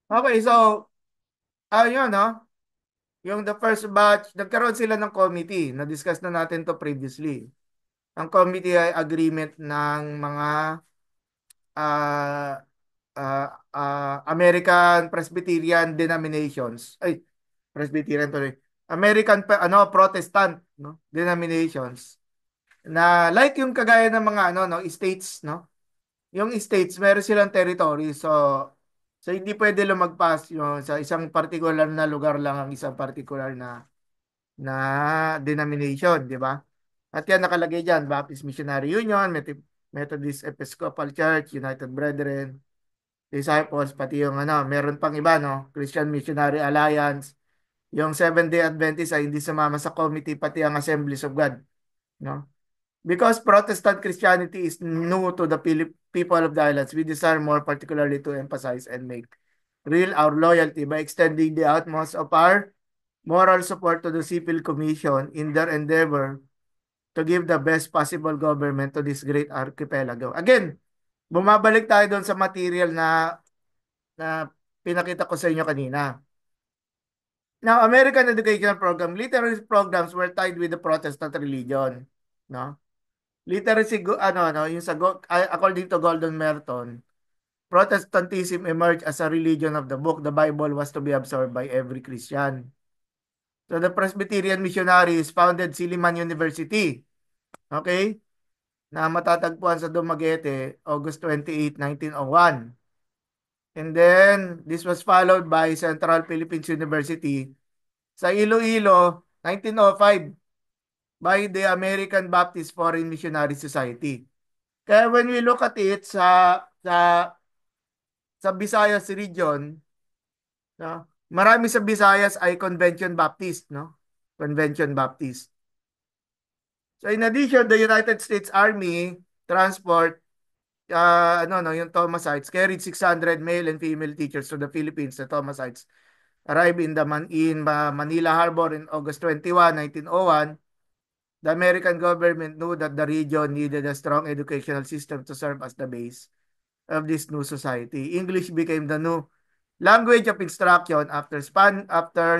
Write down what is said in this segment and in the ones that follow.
Okay, so, yun, no? Yung the first batch, nagkaroon sila ng committee. Na-discuss na natin to previously. Ang committee ay agreement ng mga ah, American Presbyterian denominations. Ay, Presbyterian tuloy. American Protestant, no, denominations na like yung kagaya ng mga no states, no. Yung states meron silang territory, so hindi pwede lumagpas yung sa isang particular na lugar lang ang isang particular na denomination, di ba? At yan nakalagay diyan, Baptist Missionary Union, Methodist Episcopal Church, United Brethren, Disciples, pati yung meron pang iba, no? Christian Missionary Alliance, yung Seventh-day Adventist ay hindi sumama sa committee, pati ang Assemblies of God, no? Because Protestant Christianity is new to the people of the islands, we desire more particularly to emphasize and make real our loyalty by extending the utmost of our moral support to the Civil Commission in their endeavor to give the best possible government to this great archipelago. Again, bumabalik tayo doon sa material na pinakita ko sa inyo kanina. Now, American educational program, literacy programs were tied with the Protestant religion, no? Literacy yung according to Gordon Merton, Protestantism emerged as a religion of the book. The Bible was to be absorbed by every Christian. So the Presbyterian missionaries founded Silliman University, okay? Na matatagpuan sa Dumaguete, August 28, 1901. And then, this was followed by Central Philippines University sa Iloilo, 1905, by the American Baptist Foreign Missionary Society. Kaya when we look at it sa Visayas region, no, marami sa Visayas ay Convention Baptist, no? Convention Baptist. So in addition, the United States Army Transport yung Thomasites carried 600 male and female teachers to the Philippines. The Thomasites arrived in Manila Harbor in August 21, 1901. The American government knew that the region needed a strong educational system to serve as the base of this new society. English became the new language of instruction after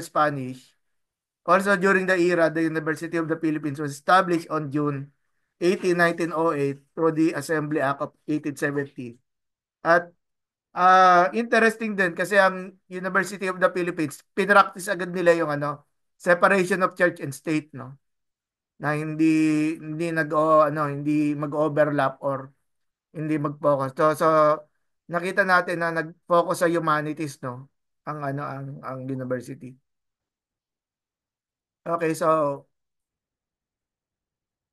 Spanish. Also during the era, the University of the Philippines was established on June 18, 1908 through the Assembly Act of 1870. At interesting din kasi ang University of the Philippines, pinractice agad nila yung separation of church and state, no? Na hindi hindi mag-overlap or hindi mag-focus. So nakita natin na nag-focus sa humanities, no? Ang university. Okay, so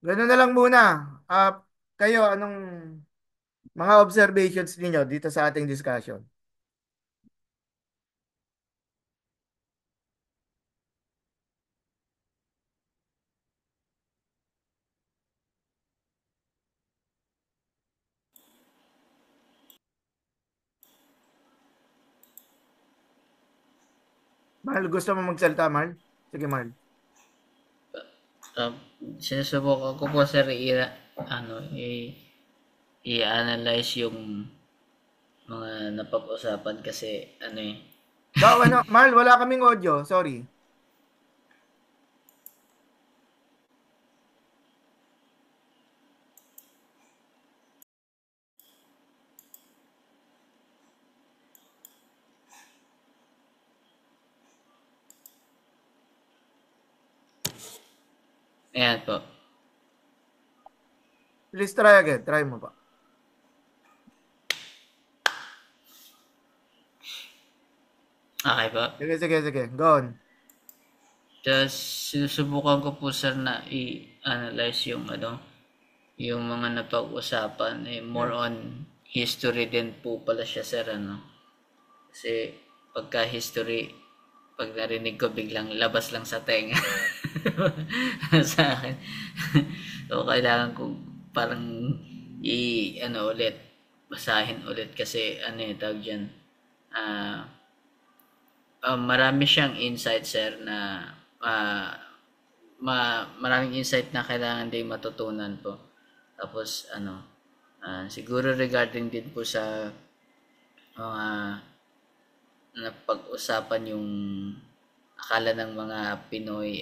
ganoon na lang muna. Kayo anong mga observations niyo dito sa ating discussion? Mahal, gusto mo magsalita, Marl? Sige, Marl. Um, Sinusubukan ko po sir i-analyze yung mga napag-usapan kasi Marl, wala kaming audio. Sorry. ayan po. Please try again. Try mo pa. Okay po. Sige, sige, sige. Go on. Tapos sinusubukan ko po sir na i-analyze yung mga napag-usapan more Hmm. on history din po pala siya sir Kasi pagka history, pag narinig ko biglang labas lang sa tenga sa akin. So kailangan ko parang ulit, basahin ulit kasi tawag dyan, ah marami siyang insight sir na ah, maraming insight na kailangan din matutunan po. Tapos siguro regarding din po sa mga na pag-usapan yung akala ng mga Pinoy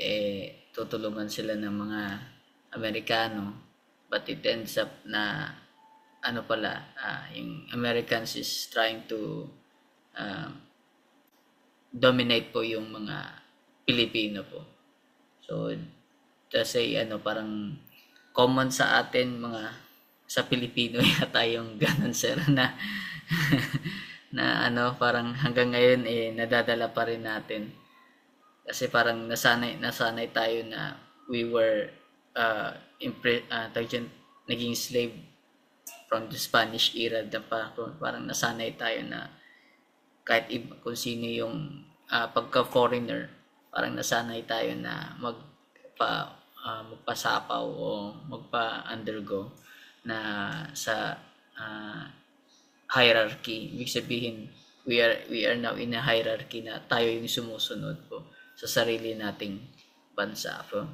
tutulungan sila ng mga Amerikano, but it ends up na ano pala, yung Americans is trying to uh, dominate po yung mga Pilipino po. So, kasi ano, parang common sa atin mga sa Pilipino yata yung ganun sir na na ano parang hanggang ngayon nadadala pa rin natin kasi parang nasanay tayo na we were naging slave from the Spanish era na parang nasanay tayo na kahit kung sino yung pagka-foreigner, parang nasanay tayo na magpasapaw o magpa-undergo na sa uh, hierarchy. Ibig sabihin, we are now in a hierarchy na tayo yung sumusunod po sa sarili nating bansa po.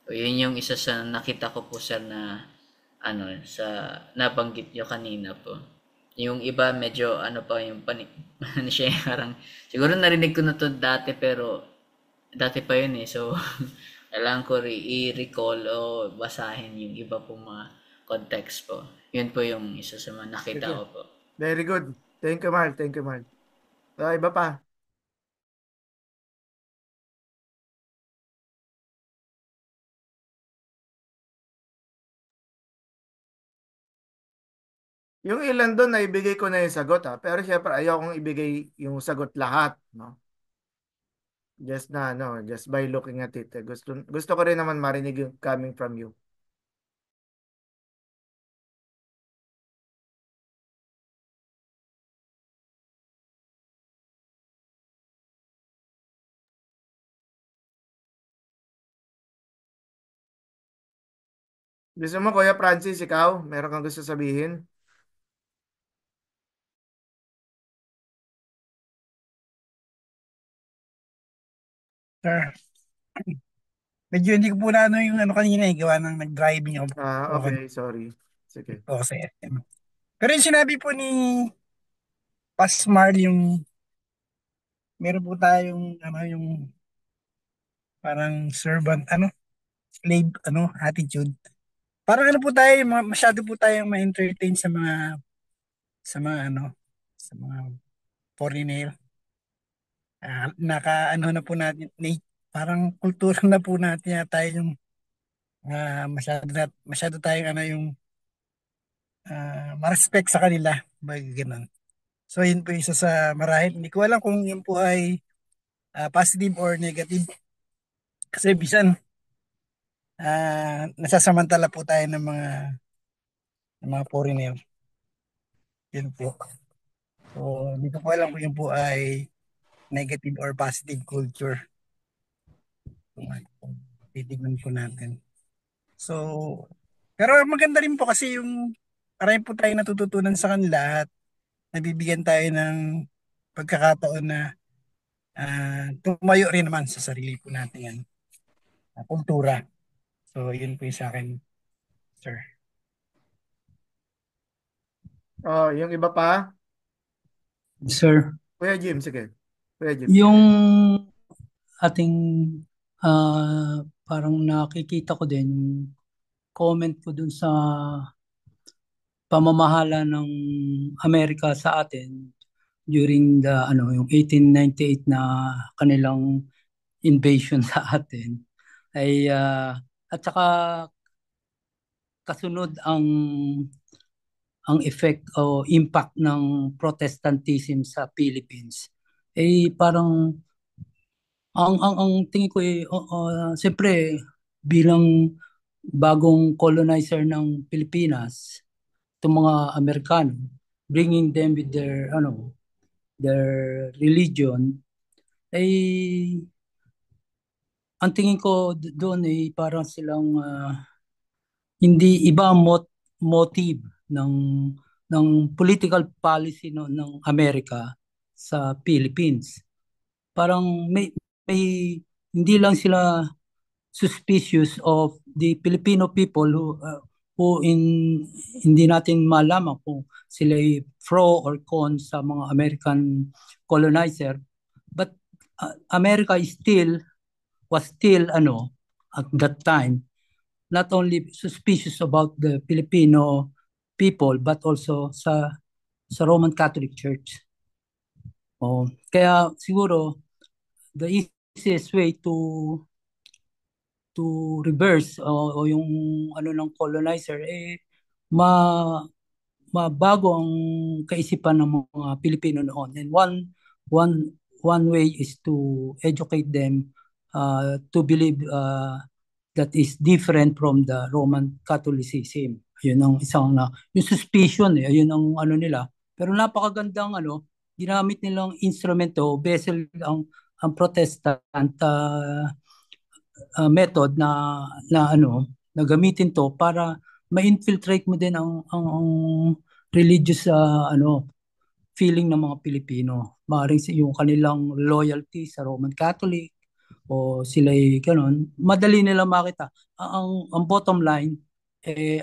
So, yun yung isa sa nakita ko po sir na ano sa nabanggit nyo kanina po. Yung iba medyo ano pa yung ano siya parang siguro narinig ko na to dati pero dati pa yun eh. So kailangan ko i-recall o basahin yung iba pong mga context po. Yun po yung isa sa mga nakita Sige. ko po. Very good. Thank you, Mark. Thank you, Mark. Iba pa. Yung ilan doon na ibigay ko na yung sagot ha. Pero syempre ayaw kong ibigay yung sagot lahat, no? Just na no, just by looking at it. Gusto ko rin naman marinig yung coming from you. Gusto mo, Kuya Francis, ikaw, meron kang gusto sabihin? Sir, medyo hindi ko po na ano yung ano kanina gawa ng nag-driving ako po Okay, sorry. Sige. po sa SM. Pero yung sinabi po ni Pasmar yung meron po tayong ano yung parang servant ano slave ano attitude. Parang ano po tayo masyado po tayong ma-entertain sa mga ano sa mga foreigner. Naka ano na po natin parang kultura na po natin yata yung masyado tayong ano yung ma-respect sa kanila. Bagay ganun. So yun po isa sa marahil. Hindi ko alam kung yun po ay positive or negative. Kasi bisan nasasamantala po tayo ng mga foreigner. Yun po. So hindi ko po alam kung yun po ay negative or positive culture. Kung titignan po natin. So, pero maganda rin po kasi yung marami po tayo natututunan sa kanila at nabibigyan tayo ng pagkakataon na tumayo rin naman sa sarili po natin yan, kultura. So, yun po yung sa akin, sir. Oh, yung iba pa? Sir, Kuya Jim, sige. Kuya Jim. yung ating parang nakikita ko din yung comment ko dun sa pamamahala ng Amerika sa atin during the yung 1898 na kanilang invasion sa atin ay at saka kasunod ang effect o impact ng Protestantism sa Philippines parang ang tingin ko siyempre bilang bagong colonizer ng Pilipinas, itong mga Amerikano, bringing them with their religion, ay ang tingin ko doon ay parang silang hindi iba ang motive ng political policy no, ng Amerika sa Philippines. Parang may hindi lang sila suspicious of the Filipino people who hindi natin malaman kung sila ay pro or con sa mga American colonizer. But America was still at that time not only suspicious about the Filipino people but also sa Roman Catholic Church. Kaya siguro the easiest way to reverse o yung ng colonizer ma mabago ang kaisipan ng mga Pilipino noon. And one one way is to educate them to believe that is different from the Roman Catholicism. Yun ang isang yung suspicion ayun ang nila. Pero napakagandang ginamit nilang instrumento, vessel ang Protestant method na gamitin to para ma-infiltrate mo din ang religious feeling ng mga Pilipino. Maaaring yung kanilang loyalty sa Roman Catholic o sila'y ganun, madali nila makita. Ang bottom line,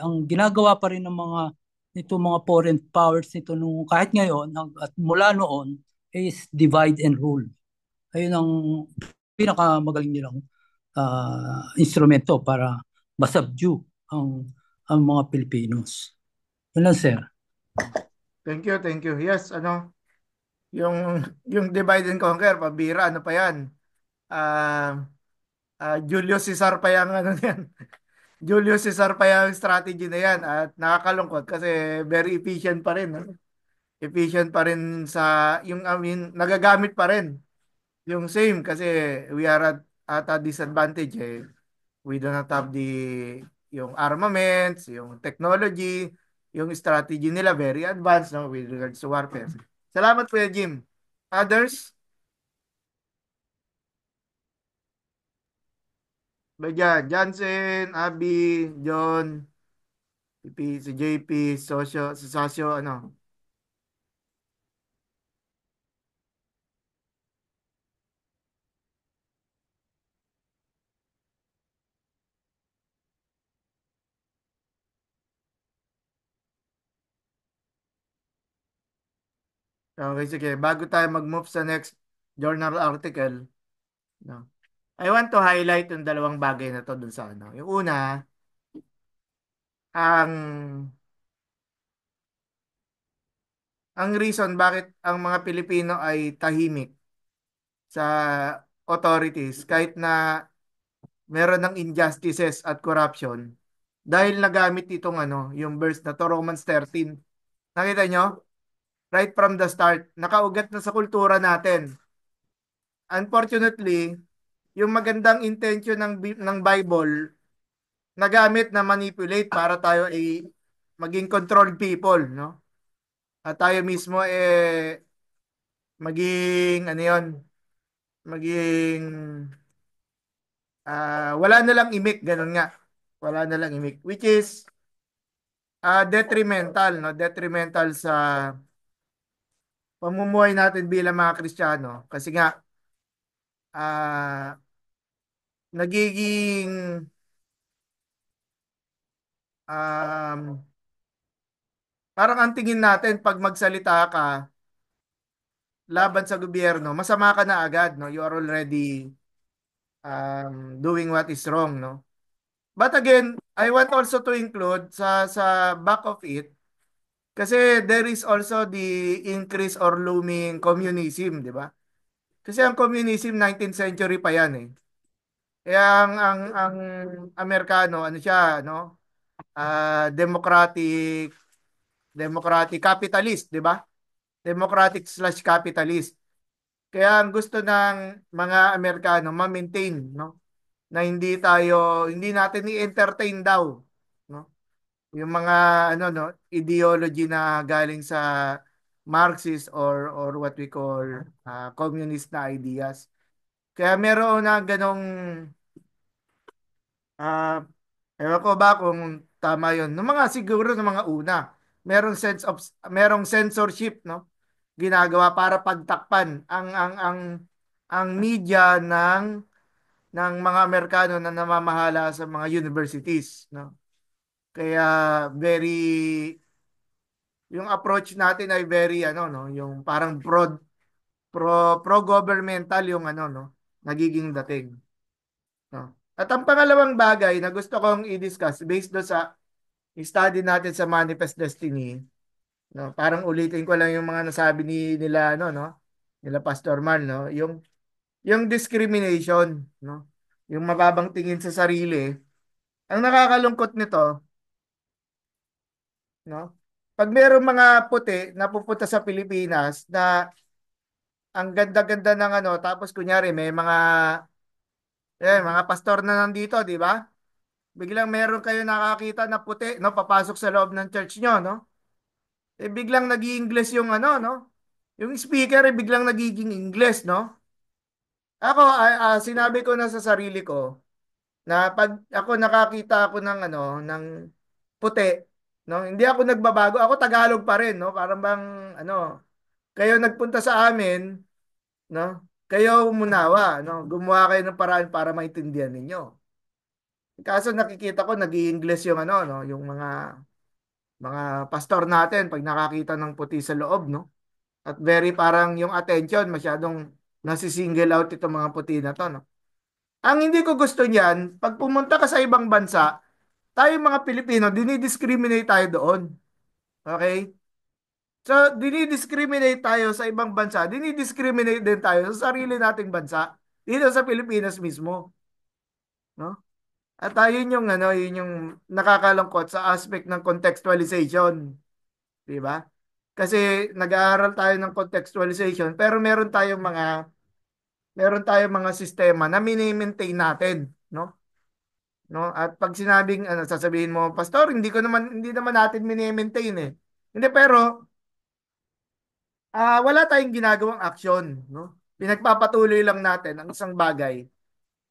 ang ginagawa pa rin ng mga foreign powers nito nung kahit ngayon at mula noon is divide and rule. Ayun ang pinakamagaling nilang instrumento para masubdue ang mga Pilipinos. Yun lang, sir. Thank you, thank you. Yes, yung divide and conquer, pabira, ano pa yan? Julius Caesar pa yung yan. Julius Caesar pa yung strategy na yan at nakakalungkot kasi very efficient pa rin. No? Efficient pa rin nagagamit pa rin yung same kasi we are at a disadvantage eh. We do not have yung armaments, yung technology, yung strategy nila very advanced no with regards to warfare. Salamat po Jim. Others? Ba dyan? Jansen, Abby, John, si JP, si Sosyo, ano? Okay, sige. Bago tayo mag-move sa next journal article, no? I want to highlight yung dalawang bagay na to dun sa ano. Yung una, ang reason bakit ang mga Pilipino ay tahimik sa authorities kahit na meron ng injustices at corruption dahil nagamit itong yung verse na to Romans 13. Nakita nyo? Right from the start, nakaugat na sa kultura natin. Unfortunately, yung magandang intention ng Bible nagamit na manipulate para tayo ay maging controlled people, no? At tayo mismo maging maging wala na lang imik, ganun nga. Wala na lang imik, which is detrimental, no? Detrimental sa pamumuhay natin bilang mga Kristiyano kasi nga uh, nagiging parang ang tingin natin pag magsalita ka laban sa gobyerno, masama ka na agad, no? You are already doing what is wrong, no? But again, I want also to include sa back of it kasi there is also the increase or looming communism, di ba? Kasi ang communism 19th century pa yan eh. Kaya ang Amerikano, ano siya, no? Democratic capitalist, di ba? Democratic/capitalist. Kaya ang gusto ng mga Amerikano ma-maintain, no? Na hindi natin i-entertain daw, no? Yung mga no, ideology na galing sa Marxist or what we call communist na ideas. Kaya meron na ganong uh, ewan ko ba kung tama yon. No mga siguro ng mga una, merong censorship, no? Ginagawa para pagtakpan ang media ng mga Amerikano na namamahala sa mga universities, no? Kaya very yung approach natin ay very ano no, yung parang pro governmental yung ano no, nagiging dating, no. At ang pangalawang bagay na gusto kong i-discuss based do sa study natin sa Manifest Destiny, no, parang ulitin ko lang yung mga nasabi nila ano no, nila Pastor Mal no, yung discrimination, no, yung mababang tingin sa sarili. Ang nakakalungkot nito, no, pag mayroong mga puti na pupunta sa Pilipinas na ang ganda-ganda ng ano, tapos kunyari may mga pastor na nandito, di ba? Biglang meron kayo nakakita na puti, no, papasok sa loob ng church nyo, no? Eh biglang nag-i-English yung ano, no? Yung speaker eh biglang nagiging English, no? Ako, sinabi ko na sa sarili ko na pag ako nakakita ako ng ano, ng puti, no? Hindi ako nagbabago, ako Tagalog pa rin, no? Parang bang ano, kayo nagpunta sa amin, no? Kayo umunawa, no? Gumawa kayo ng paraan para maintindihan ninyo. Kaso nakikita ko nag-i-English yung ano, no? Yung mga pastor natin pag nakakita ng puti sa loob, no? At very parang yung attention masyadong nasisingle out itong mga puti na to, no? Ang hindi ko gusto niyan, pag pumunta ka sa ibang bansa, tayo mga Pilipino, dinidiscriminate tayo doon. Okay? So, dinidiscriminate tayo sa ibang bansa, dinidiscriminate din tayo sa sarili nating bansa, dito sa Pilipinas mismo, no? At yun yung ano, yun yung nakakalungkot sa aspect ng contextualization, 'di ba? Kasi nag-aaral tayo ng contextualization pero meron tayong mga sistema na mini-maintain natin, no? No? At pag sinabing ano, sasabihin mo, Pastor, hindi naman natin mini-maintain eh. Hindi pero wala tayong ginagawang aksyon, no? Pinagpapatuloy lang natin ang isang bagay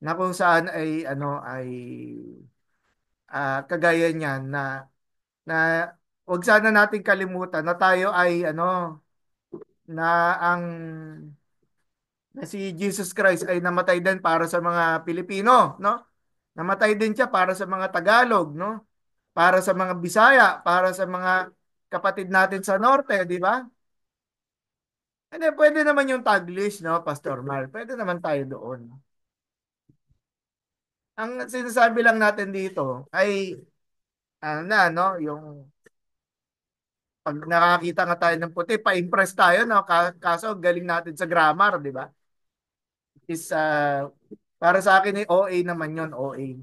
na kung saan ay ano ay kagaya niyan na wag sana nating kalimutan na tayo ay ano na ang na si Jesus Christ ay namatay din para sa mga Pilipino, no? Namatay din siya para sa mga Tagalog, no? Para sa mga Bisaya, para sa mga kapatid natin sa norte, di ba? Hindi, pwede naman yung Taglish, no, Pastor Mal. Pwede naman tayo doon. Ang sinasabi lang natin dito ay ano na, no, yung pag nakakita nga tayo ng puti, pa-impress tayo, no? Kaso galing natin sa grammar, di ba? Is para sa akin ay OA naman yon OA.